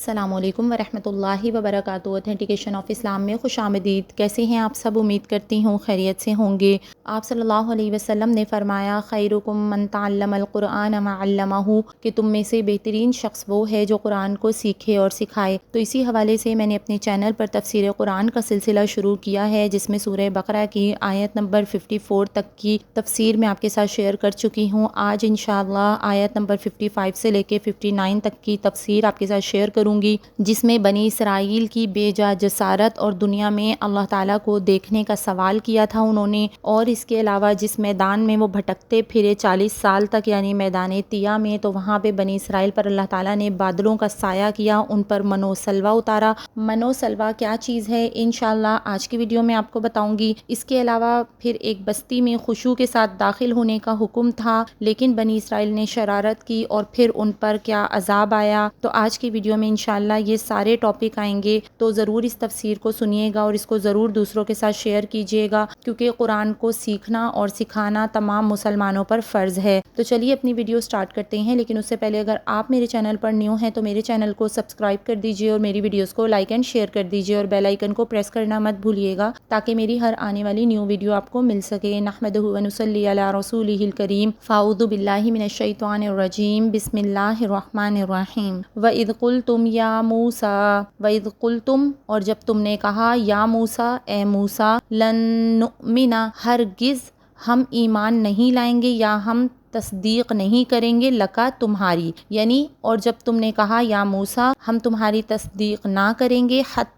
السلام علیکم ورحمۃ اللہ وبرکاتہ۔ اتھینٹیکیشن آف اسلام میں خوش آمدید۔ کیسے ہیں آپ سب؟ امید کرتی ہوں خیریت سے ہوں گے۔ آپ صلی اللہ علیہ وسلم نے فرمایا خیرکم من تعلم القرآن وعلمہ، کہ تم میں سے بہترین شخص وہ ہے جو قرآن کو سیکھے اور سکھائے۔ تو اسی حوالے سے میں نے اپنے چینل پر تفسیر قرآن کا سلسلہ شروع کیا ہے، جس میں سورہ بقرہ کی آیت نمبر 54 تک کی تفسیر میں آپ کے ساتھ شیئر کر چکی ہوں۔ آج انشاءاللہ آیت نمبر 55 سے لے کے 59 تک کی تفسیر آپ کے ساتھ شیئر کروں گی، جس میں بنی اسرائیل کی بے جا جسارت اور دنیا میں اللہ تعالیٰ کو دیکھنے کا سوال کیا تھا انہوں نے، اور اس کے علاوہ جس میدان میں وہ بھٹکتے پھرے 40 سال تک، یعنی میدان طیہ میں، تو وہاں پہ بنی اسرائیل پر اللہ تعالیٰ نے بادلوں کا سایہ کیا، ان پر من و سلوہ اتارا۔ من و سلوہ کیا چیز ہے انشاءاللہ آج کی ویڈیو میں آپ کو بتاؤں گی۔ اس کے علاوہ پھر ایک بستی میں خشوع کے ساتھ داخل ہونے کا حکم تھا، لیکن بنی اسرائیل نے شرارت کی اور پھر ان پر کیا عذاب آیا۔ تو آج کی ویڈیو میں انشاءاللہ یہ سارے ٹاپک آئیں گے، تو ضرور اس تفسیر کو سنیے گا اور اس کو ضرور دوسروں کے ساتھ شیئر کیجیے گا، کیونکہ قرآن کو سیکھنا اور سکھانا تمام مسلمانوں پر فرض ہے۔ تو چلیے اپنی ویڈیو سٹارٹ کرتے ہیں، لیکن اس سے پہلے اگر آپ میرے چینل پر نیو ہیں تو میرے چینل کو سبسکرائب کر دیجیے اور میری ویڈیوز کو لائک اینڈ شیئر کر دیجیے، اور بیل آئیکن کو پریس کرنا مت بھولیے گا تاکہ میری ہر آنے والی نیو ویڈیو آپ کو مل سکے۔ نحمدہ و نصلی علی رسولہ الکریم۔ فاعوذ باللہ من الشیطان الرجیم، بسم اللہ الرحمن الرحیم۔ وَإِذْ قُلْتُمْ یا موسیٰ، وَإِذْ قُلْتُمْ، اور جب تم نے کہا، یا موسیٰ، اے موسیٰ، لن نؤمن، ہرگز ہم ایمان نہیں لائیں گے یا ہم تصدیق نہیں کریں گے، لکا، تمہاری، یعنی اور جب تم نے کہا یا موسیٰ ہم تمہاری تصدیق نہ کریں گے، حتی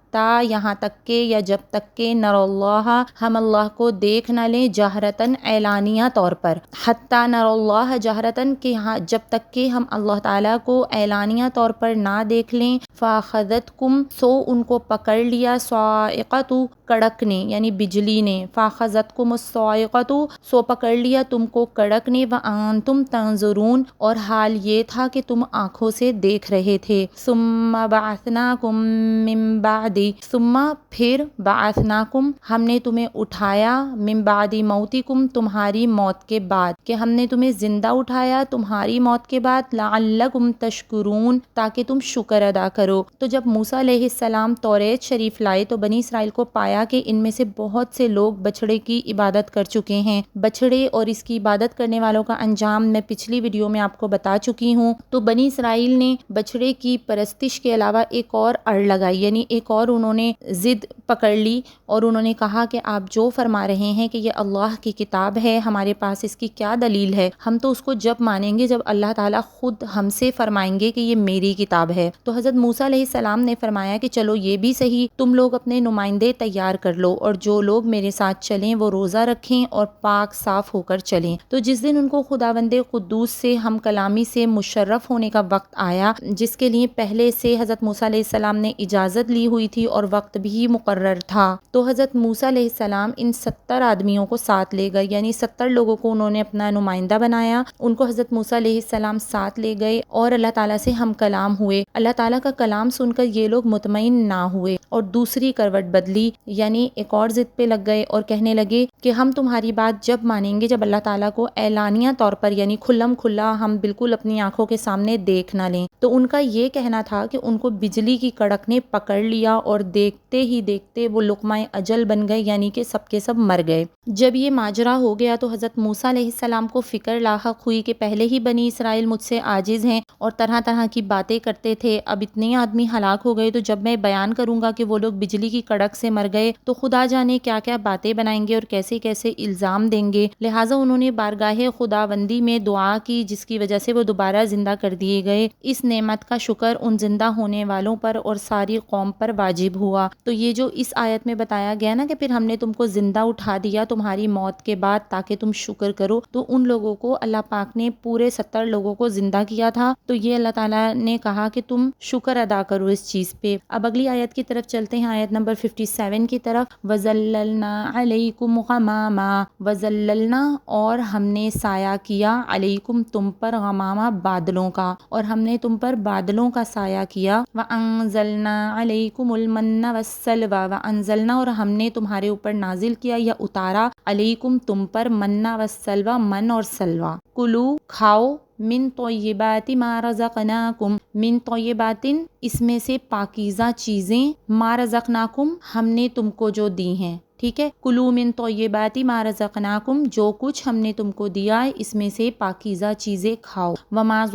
یہاں تک کہ، یا جب تک کہ، نر اللہ، ہم اللہ کو دیکھ نہ لیں، جہرتاً، اعلانیہ طور پر، حتی نر اللہ جہرتاً، کہ جب تک کہ ہم اللہ تعالیٰ کو اعلانیہ طور پر نہ دیکھ لیں، فاخذتکم، سو ان کو پکڑ لیا، صاعقۃ، کڑک نے، یعنی بجلی نے، فاخذتکم الصاعقۃ، سو پکڑ لیا تم کو کڑک نے، وانتم تنظرون، اور حال یہ تھا کہ تم آنکھوں سے دیکھ رہے تھے، ثم بعثناکم من بعد، ثم پھر، بعثناکم، ہم نے تمہیں اٹھایا، من بعد موتکم، تمہاری موت کے بعد، کہ ہم نے تمہیں زندہ اٹھایا تمہاری موت کے بعد، لعلکم تشکرون، تاکہ تم شکر ادا کرو۔ تو جب موسیٰ علیہ السلام توریت شریف لائے تو بنی اسرائیل کو پایا کہ ان میں سے بہت سے لوگ بچھڑے کی عبادت کر چکے ہیں۔ بچھڑے اور اس کی عبادت کرنے والوں کا انجام میں پچھلی ویڈیو میں آپ کو بتا چکی ہوں۔ تو بنی اسرائیل نے بچھڑے کی پرستش کے علاوہ ایک اور اڑ لگائی، یعنی ایک اور انہوں نے ضد پکڑ لی، اور انہوں نے کہا کہ آپ جو فرما رہے ہیں کہ یہ اللہ کی کتاب ہے، ہمارے پاس اس کی کیا دلیل ہے؟ ہم تو اس کو جب مانیں گے جب اللہ تعالیٰ خود ہم سے فرمائیں گے کہ یہ میری کتاب ہے۔ تو حضرت موسیٰ علیہ السلام نے فرمایا کہ چلو یہ بھی صحیح، تم لوگ اپنے نمائندے تیار کر لو، اور جو لوگ میرے ساتھ چلیں وہ روزہ رکھیں اور پاک صاف ہو کر چلیں۔ تو جس دن ان کو خداوند قدوس سے ہم کلامی سے مشرف ہونے کا وقت آیا، جس کے لیے پہلے سے حضرت موسیٰ علیہ السلام نے اجازت لی ہوئی تھی اور وقت بھی مقرر تھا، تو حضرت موسیٰ علیہ السلام ان 70 آدمیوں کو ساتھ لے گئے، یعنی 70 لوگوں کو انہوں نے اپنا نمائندہ بنایا، ان کو حضرت موسیٰ علیہ السلام ساتھ لے گئے اور اللہ تعالیٰ سے ہم کلام ہوئے۔ اللہ تعالیٰ کا کلام سن کر یہ لوگ مطمئن نہ ہوئے اور دوسری کروٹ بدلی، یعنی ایک اور ضد پہ لگ گئے اور کہنے لگے کہ ہم تمہاری بات جب مانیں گے جب اللہ تعالیٰ کو اعلانیہ طور پر، یعنی کھلم کھلا ہم بالکل اپنی آنکھوں کے سامنے دیکھ نہ لیں۔ تو ان کا یہ کہنا تھا کہ ان کو بجلی کی کڑک نے پکڑ لیا اور دیکھتے ہی دیکھتے وہ لقمہ اجل بن گئے، یعنی کہ سب کے سب مر گئے۔ جب یہ ماجرا ہو گیا تو حضرت موسیٰ علیہ السلام کو فکر لاحق ہوئی کہ پہلے ہی بنی اسرائیل مجھ سے عاجز ہیں اور طرح طرح کی باتیں کرتے تھے، اب اتنے آدمی ہلاک ہو گئے، تو جب میں بیان کروں گا کہ وہ لوگ بجلی کی کڑک سے مر گئے تو خدا جانے کیا کیا باتیں بنائیں گے اور کیسے کیسے الزام دیں گے۔ لہٰذا انہوں نے بارگاہ خداوندی میں دعا کی، جس کی وجہ سے وہ دوبارہ زندہ کر دیے گئے۔ اس نعمت کا شکر ان زندہ ہونے والوں پر اور ساری قوم پر واجب ہوا۔ تو یہ جو اس آیت میں بتایا گیا نا کہ پھر ہم نے تم کو زندہ اٹھا دیا تمہاری موت کے بعد تاکہ تم شکر کرو، تو ان لوگوں کو اللہ پاک نے پورے 70 لوگوں کو زندہ کیا تھا، تو یہ اللہ تعالیٰ نے کہا کہ تم شکر ادا کرو اس چیز پہ۔ اب اگلی آیت کی طرف چلتے ہیں، آیت نمبر 57 کی طرف۔ وَظَلَّلْنَا عَلَيْكُمْ غَمَامًا، وَظَلَّلْنَا، اور ہم نے سایہ کیا، علیکم، تم پر، غمامہ، بادلوں کا، اور ہم نے تم پر بادلوں کا سایہ کیا۔ وَأَنزَلْنَا عَلَيْكُمُ الْمَنَّ وَالسَّلْوَىٰ، وَأَنزَلْنَا، اور ہم نے تمہارے اوپر نازل کیا یا اتارا، علیکم، تم پر، منّ وَالسَّلْوَىٰ، من اور سلوہ، کلو، کھاؤ، من طیبات ما رزقناکم، من طیبات اس میں سے پاکیزہ چیزیں، ما رزقناکم ہم نے تم کو جو دی ہیں، ٹھیک ہے، کلوا من طیبات ما رزقناکم جو کچھ ہم نے تم کو دیا ہے اس میں سے پاکیزہ چیزیں کھاؤ، وما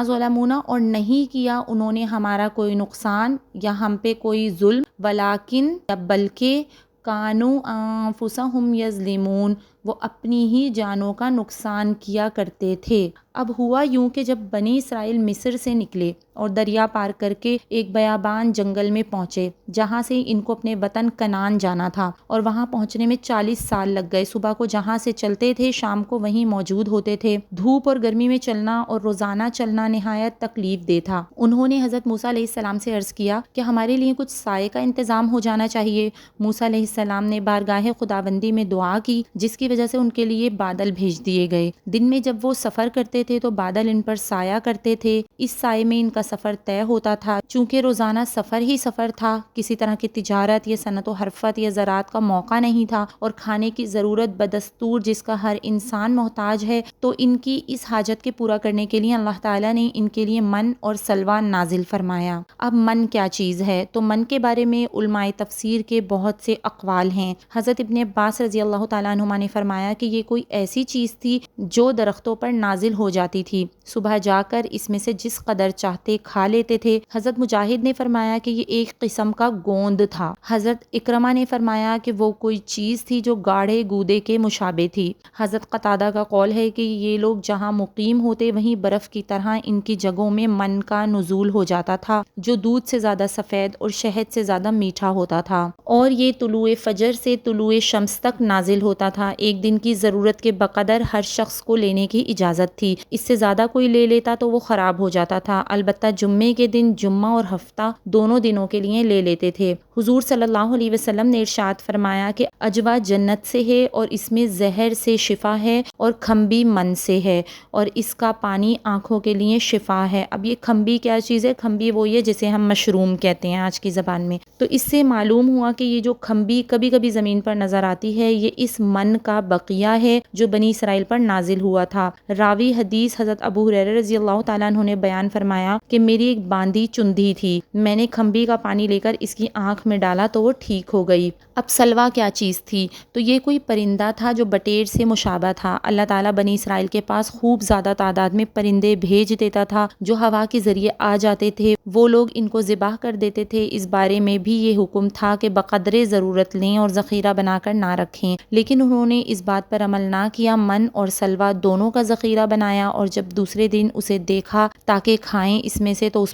ظلمونا اور نہیں کیا انہوں نے ہمارا کوئی نقصان یا ہم پہ کوئی ظلم، ولیکن بلکہ کانوا انفسہم یظلمون وہ اپنی ہی جانوں کا نقصان کیا کرتے تھے۔ اب ہوا یوں کہ جب بنی اسرائیل مصر سے نکلے اور دریا پار کر کے ایک بیابان جنگل میں پہنچے جہاں سے ان کو اپنے وطن کنعان جانا تھا، اور وہاں پہنچنے میں 40 سال لگ گئے، صبح کو جہاں سے چلتے تھے شام کو وہیں موجود ہوتے تھے، دھوپ اور گرمی میں چلنا اور روزانہ چلنا نہایت تکلیف دہ تھا۔ انہوں نے حضرت موسیٰ علیہ السلام سے عرض کیا کہ ہمارے لیے کچھ سائے کا انتظام ہو جانا چاہیے۔ موسیٰ علیہ السلام نے بارگاہ خداوندی میں دعا کی جس کی وجہ سے ان کے لیے بادل بھیج دیے گئے۔ دن میں جب وہ سفر کرتے تھے تو بادل ان پر سایہ کرتے تھے، اس سائے میں ان کا سفر طے ہوتا تھا۔ چونکہ روزانہ سفر ہی سفر تھا، کسی طرح کی تجارت یا صنعت و حرفت یا زراعت کا موقع نہیں تھا، اور کھانے کی ضرورت بدستور جس کا ہر انسان محتاج ہے، تو ان کی اس حاجت کے پورا کرنے کے لیے اللہ تعالیٰ نے ان کے لیے من اور سلوہ نازل فرمایا۔ اب من کیا چیز ہے؟ تو من کے بارے میں علماء تفسیر کے بہت سے اقوال ہیں۔ حضرت ابن عباس رضی اللہ تعالیٰ عنہما نے فرمایا کہ یہ کوئی ایسی چیز تھی جو درختوں پر نازل ہو جاتی تھی، صبح جا کر اس میں سے جس قدر چاہتے کھا لیتے تھے۔ حضرت مجاہد نے فرمایا کہ یہ ایک قسم کا گوند تھا۔ حضرت اکرمہ نے فرمایا کہ وہ کوئی چیز تھی جو گاڑھے گودے کے مشابہ تھی۔ حضرت قتادہ کا قول ہے کہ یہ لوگ جہاں مقیم ہوتے وہیں برف کی طرح ان کی جگہوں میں من کا نزول ہو جاتا تھا جو دودھ سے زیادہ سفید اور شہد سے زیادہ میٹھا ہوتا تھا، اور یہ طلوع فجر سے طلوع شمس تک نازل ہوتا تھا۔ ایک دن کی ضرورت کے بقدر ہر شخص کو لینے کی اجازت تھی، اس سے زیادہ کوئی لے لیتا تو وہ خراب ہو جاتا تھا، البتہ جمعے کے دن جمعہ اور ہفتہ دونوں دنوں کے لیے لے لیتے تھے۔ حضور صلی اللہ علیہ وسلم نے ارشاد فرمایا کہ اجوا جنت سے ہے اور اس میں زہر سے شفا ہے، اور کھمبی من سے ہے اور اس کا پانی آنکھوں کے لیے شفا ہے۔ اب یہ کھمبی کیا چیز ہے؟ کھمبی وہی ہے جسے ہم مشروم کہتے ہیں آج کی زبان میں۔ تو اس سے معلوم ہوا کہ یہ جو کھمبی کبھی کبھی زمین پر نظر آتی ہے یہ اس من کا بقیہ ہے جو بنی اسرائیل پر نازل ہوا تھا۔ راوی حدیث حضرت ابو ہریرہ رضی اللہ تعالیٰ عنہ نے بیان فرمایا کہ میری ایک باندھی چندھی تھی، میں نے کھمبی کا پانی لے کر اس کی آنکھ میں ڈالا تو وہ ٹھیک ہو گئی۔ اب سلوہ کیا چیز تھی؟ تو یہ کوئی پرندہ تھا جو بٹیر سے مشابہ تھا۔ اللہ تعالیٰ بنی اسرائیل کے پاس خوب زیادہ تعداد میں پرندے بھیج دیتا تھا جو ہوا کے ذریعے آ جاتے تھے، وہ لوگ ان کو ذبح کر دیتے تھے۔ اس بارے میں بھی یہ حکم تھا کہ بقدر ضرورت لیں اور ذخیرہ بنا کر نہ رکھیں، لیکن انہوں نے اس بات پر عمل نہ کیا، من اور سلوہ دونوں کا ذخیرہ بنایا، اور جب دوسرے دن اسے دیکھا تاکہ کھائیں اس میں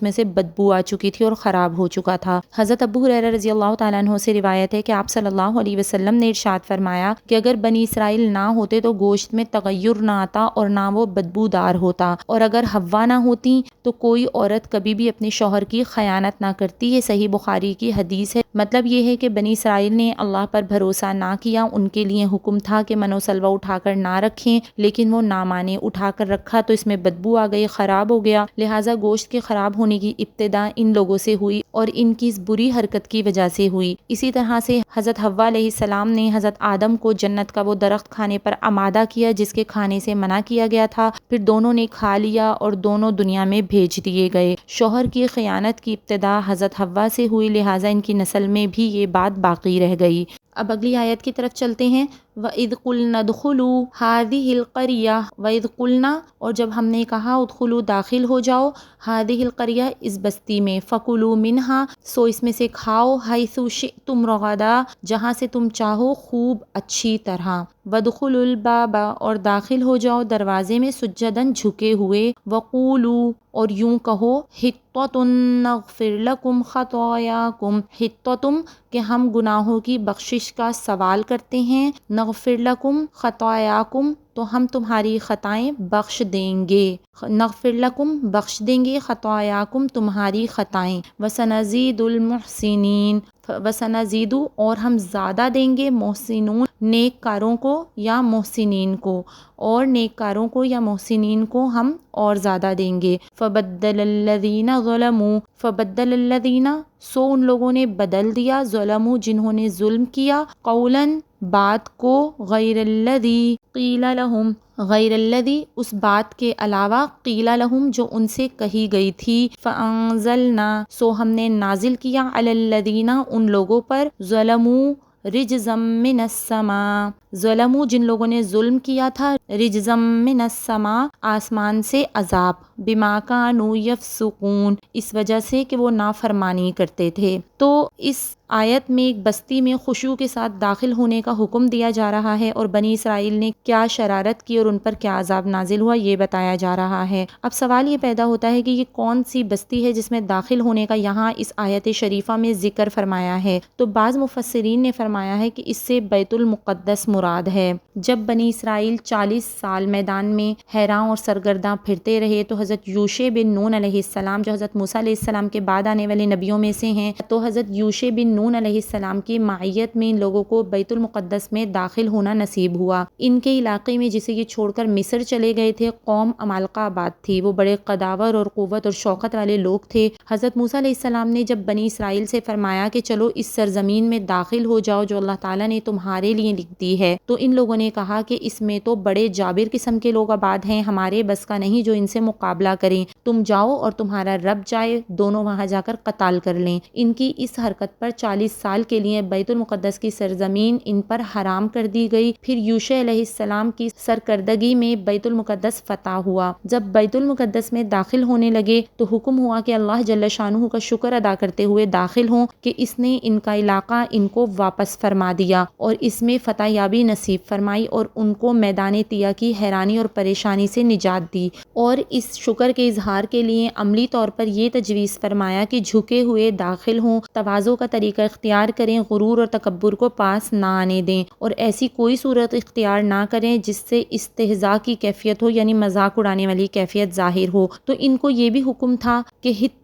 سے بدبو آ چکی تھی اور خراب ہو چکا تھا۔ حضرت ابو ہریرہ رضی اللہ تعالیٰ عنہ سے روایت ہے کہ آپ صلی اللہ علیہ وسلم نے ارشاد فرمایا کہ اگر بنی اسرائیل نہ ہوتے تو گوشت میں تغیر نہ آتا اور نہ وہ بدبودار ہوتا، اور اگر حوا نہ ہوتی تو کوئی عورت کبھی بھی اپنے شوہر کی خیانت نہ کرتی۔ یہ صحیح بخاری کی حدیث ہے۔ مطلب یہ ہے کہ بنی اسرائیل نے اللہ پر بھروسہ نہ کیا، ان کے لیے حکم تھا کہ من و سلوہ اٹھا کر نہ رکھیں، لیکن وہ نہ مانے، اٹھا کر رکھا تو اس میں بدبو آ گئی، خراب ہو گیا، لہٰذا گوشت کے خراب ہونے کی ابتدا ان لوگوں سے ہوئی اور ان کی اس بری حرکت کی وجہ سے ہوئی۔ اسی طرح سے حضرت حوا علیہ السلام نے حضرت آدم کو جنت کا وہ درخت کھانے پر آمادہ کیا جس کے کھانے سے منع کیا گیا تھا، پھر دونوں نے کھا لیا اور دونوں دنیا میں بھیج دیے گئے۔ شوہر کی خیانت کی ابتدا حضرت حوا سے ہوئی، لہٰذا ان کی نسل میں بھی یہ بات باقی رہ گئی۔ اب اگلی آیت کی طرف چلتے ہیں۔ وَإِذْ قُلْنَا ادْخُلُوا هَٰذِهِ الْقَرْيَةَ وَإِذْ قُلْنَا اور جب ہم نے کہا ادخلوا داخل ہو جاؤ هَٰذِهِ الْقَرْيَةَ اس بستی میں فَكُلُوا مِنْهَا سو اس میں سے کھاؤ حَيْثُ شِئْتُمْ رَغَدًا جہاں سے تم چاہو خوب اچھی طرح، وَادْخُلُوا الْبَابَ اور داخل ہو جاؤ دروازے میں سجداً جھکے ہوئے، وَقُولُوا اور یوں کہو حِطَّةٌ نَغْفِرْ لَكُمْ خَطَايَاكُمْ حِطَّةٌ کہ ہم گناہوں کی بخشش کا سوال کرتے ہیں، نغفر لکم خطایاکم تو ہم تمہاری خطائیں بخش دیں گے، نغفر لکم بخش دیں گے، خطایاکم تمہاری خطائیں، وسنزید المحسنین وسنزید اور ہم زیادہ دیں گے محسنون نیک کاروں کو یا محسنین کو، اور نیک کاروں کو یا محسنین کو ہم اور زیادہ دیں گے۔ فبدل الذین ظلموا فبدل الذین سو ان لوگوں نے بدل دیا، ظلموا جنہوں نے ظلم کیا، قولاً بات کو، غیر الذی قیل لہم غیر الذی اس بات کے علاوہ قیل لہم جو ان سے کہی گئی تھی، فانزلنا سو ہم نے نازل کیا علی الذین ان لوگوں پر ظلموا رجزا من السماء، ظلموا جن لوگوں نے ظلم کیا تھا، رجزا من السماء آسمان سے عذاب، بما کانوا یفسقون اس وجہ سے کہ وہ نافرمانی کرتے تھے۔ تو اس آیت میں ایک بستی میں خشوع کے ساتھ داخل ہونے کا حکم دیا جا رہا ہے، اور بنی اسرائیل نے کیا شرارت کی اور ان پر کیا عذاب نازل ہوا یہ بتایا جا رہا ہے۔ اب سوال یہ پیدا ہوتا ہے کہ یہ کون سی بستی ہے جس میں داخل ہونے کا یہاں اس آیت شریفہ میں ذکر فرمایا ہے؟ تو بعض مفسرین نے فرمایا ہے کہ اس سے بیت المقدس مراد ہے۔ جب بنی اسرائیل 40 سال میدان میں حیراں اور سرگرداں پھرتے رہے تو حضرت یوشع بن نون علیہ السلام جو حضرت موسیٰ علیہ السلام کے بعد آنے والے نبیوں میں سے ہیں، تو حضرت یوشع بن نون علیہ السلام کی معیت میں ان لوگوں کو بیت المقدس میں داخل ہونا نصیب ہوا۔ ان کے علاقے میں جسے یہ چھوڑ کر مصر چلے گئے تھے، قوم عمالقہ آباد تھی، وہ بڑے قداور اور قوت اور شوکت والے لوگ تھے۔ حضرت موسیٰ علیہ السلام نے جب بنی اسرائیل سے فرمایا کہ چلو اس سرزمین میں داخل ہو جاؤ جو اللہ تعالیٰ نے تمہارے لیے لکھ دی ہے، تو ان لوگوں نے کہا کہ اس میں تو بڑے جابر قسم کے لوگ آباد ہیں، ہمارے بس کا نہیں جو ان سے مقابلہ کریں، تم جاؤ اور تمہارا رب جائے، دونوں وہاں جا کر قتال کر لیں۔ ان کی اس حرکت پر 40 سال کے لیے بیت المقدس کی سرزمین ان پر حرام کر دی گئی۔ پھر یوشع علیہ السلام کی سرکردگی میں بیت المقدس فتح ہوا۔ جب بیت المقدس میں داخل ہونے لگے تو حکم ہوا کہ اللہ جل شانہ کا شکر ادا کرتے ہوئے داخل ہوں کہ اس نے ان کا علاقہ ان کو واپس فرما دیا اور اس میں فتح یابی نصیب فرمائی اور ان کو میدان طیہ کی حیرانی اور پریشانی سے نجات دی، اور اس شکر کے اظہار کے لیے عملی طور پر یہ تجویز فرمایا کہ جھکے ہوئے داخل ہوں، تواضع کا طریقہ اختیار کریں، غرور اور تکبر کو پاس نہ آنے دیں، اور ایسی کوئی صورت اختیار نہ کریں جس سے استہزاء کی کیفیت ہو، یعنی مذاق اڑانے والی کیفیت ظاہر ہو۔ تو ان کو یہ بھی حکم تھا کہ حطۃ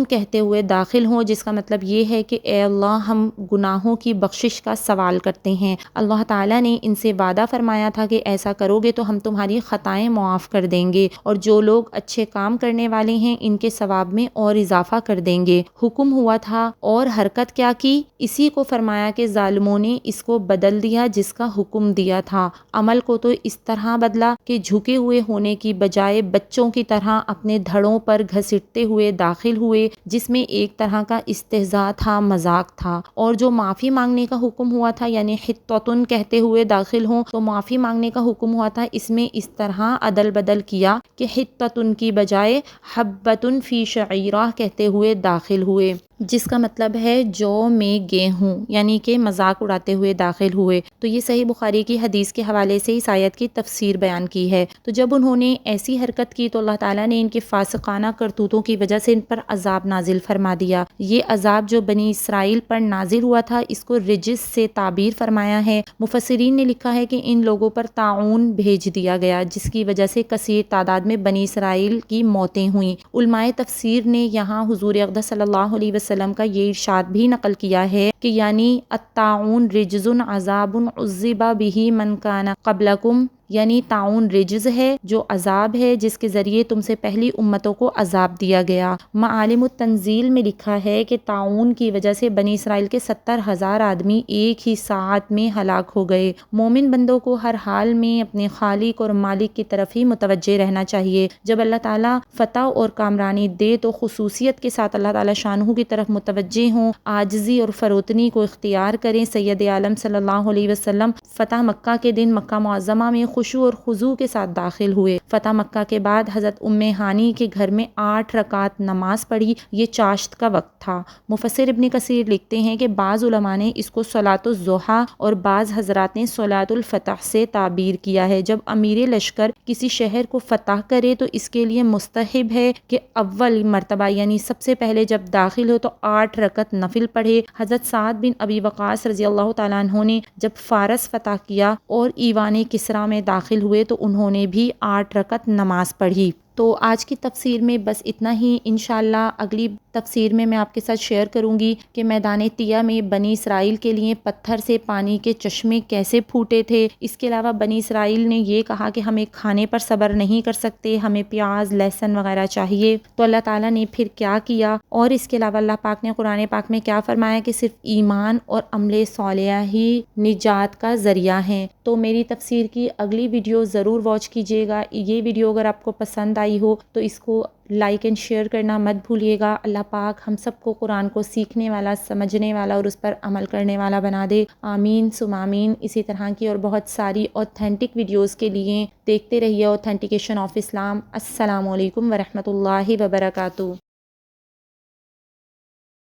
کہتے ہوئے داخل ہوں، جس کا مطلب یہ ہے کہ اے اللہ ہم گناہوں کی بخشش کا سوال کرتے ہیں۔ اللہ تعالیٰ نے ان سے وعدہ فرمایا تھا کہ ایسا کرو گے تو ہم تمہاری خطائیں معاف کر دیں گے، اور جو لوگ اچھے کام کرنے والے ہیں ان کے ثواب میں اور اضافہ کر دیں گے۔ حکم ہوا تھا اور حرکت کیا کی؟ اسی کو فرمایا کہ ظالموں نے اس کو بدل دیا جس کا حکم دیا تھا۔ عمل کو تو اس طرح بدلا کہ جھکے ہوئے ہونے کی بجائے بچوں کی طرح اپنے دھڑوں پر گھسیٹتے ہوئے داخل ہوئے، جس میں ایک طرح کا استہزاء تھا، مذاق تھا۔ اور جو معافی مانگنے کا حکم ہوا تھا، یعنی حطۃ کہتے ہوئے داخل ہوں، تو معافی مانگنے کا حکم ہوا تھا، اس میں اس طرح عدل بدل کیا کہ حطۃ کی بجائے حبۃ فی شعیرہ کہتے ہوئے داخل ہوئے، جس کا مطلب ہے جو میں گیہوں، یعنی کہ مذاق اڑاتے ہوئے داخل ہوئے۔ تو یہ صحیح بخاری کی حدیث کے حوالے سے اس آیت کی تفسیر بیان کی ہے۔ تو جب انہوں نے ایسی حرکت کی تو اللہ تعالیٰ نے ان کے فاسقانہ کرتوتوں کی وجہ سے ان پر عذاب نازل فرما دیا۔ یہ عذاب جو بنی اسرائیل پر نازل ہوا تھا اس کو رجس سے تعبیر فرمایا ہے۔ مفسرین نے لکھا ہے کہ ان لوگوں پر طاعون بھیج دیا گیا، جس کی وجہ سے کثیر تعداد میں بنی اسرائیل کی موتیں ہوئیں۔ علماء تفسیر نے یہاں حضور اقدس صلی اللہ علیہ وسلم کا یہ ارشاد بھی نقل کیا ہے کہ یعنی الطاعون رجز عذاب عذب بہ من کان قبلکم، یعنی طاعون رجز ہے، جو عذاب ہے جس کے ذریعے تم سے پہلی امتوں کو عذاب دیا گیا۔ معالم التنزیل میں لکھا ہے کہ طاعون کی وجہ سے بنی اسرائیل کے 70,000 آدمی ایک ہی ساعت میں ہلاک ہو گئے۔ مومن بندوں کو ہر حال میں اپنے خالق اور مالک کی طرف ہی متوجہ رہنا چاہیے۔ جب اللہ تعالیٰ فتح اور کامرانی دے تو خصوصیت کے ساتھ اللہ تعالیٰ شانہ کی طرف متوجہ ہوں، عاجزی اور فروتنی کو اختیار کریں۔ سید عالم صلی اللہ علیہ وسلم فتح مکہ کے دن مکہ معظمہ میں خشوع اور خضوع کے ساتھ داخل ہوئے۔ فتح مکہ کے بعد حضرت ام ہانی کے گھر میں 8 رکعت نماز پڑھی۔ یہ چاشت کا وقت تھا۔ مفسر ابن کثیر لکھتے ہیں کہ بعض علماء نے اس کو صلاۃ الضحیٰ اور بعض حضرات نے صلاۃ الفتح سے تعبیر کیا ہے۔ جب امیر لشکر کسی شہر کو فتح کرے تو اس کے لیے مستحب ہے کہ اول مرتبہ یعنی سب سے پہلے جب داخل ہو تو 8 رکعت نفل پڑھے۔ حضرت سعد بن ابی وقاص رضی اللہ تعالیٰ عنہ نے جب فارس فتح کیا اور ایوان کسریٰ میں داخل ہوئے تو انہوں نے بھی 8 رکعت نماز پڑھی۔ تو آج کی تفسیر میں بس اتنا ہی، انشاءاللہ اگلی تفسیر میں آپ کے ساتھ شیئر کروں گی کہ میدان طیہ میں بنی اسرائیل کے لیے پتھر سے پانی کے چشمے کیسے پھوٹے تھے۔ اس کے علاوہ بنی اسرائیل نے یہ کہا کہ ہمیں کھانے پر صبر نہیں کر سکتے، ہمیں پیاز لہسن وغیرہ چاہیے، تو اللہ تعالیٰ نے پھر کیا کیا، اور اس کے علاوہ اللہ پاک نے قرآن پاک میں کیا فرمایا کہ صرف ایمان اور عمل صالحہ ہی نجات کا ذریعہ ہیں۔ تو میری تفسیر کی اگلی ویڈیو ضرور واچ کیجیے گا۔ یہ ویڈیو اگر آپ کو پسند آئی ہو تو اس کو لائک اینڈ شیئر کرنا مت بھولیے گا۔ اللہ پاک ہم سب کو قرآن کو سیکھنے والا، سمجھنے والا اور اس پر عمل کرنے والا بنا دے، آمین ثم آمین۔ اسی طرح کی اور بہت ساری اوتھینٹک ویڈیوز کے لیے دیکھتے رہیے اوتھینٹیکیشن آف اسلام۔ السلام علیکم ورحمۃ اللہ وبرکاتہ۔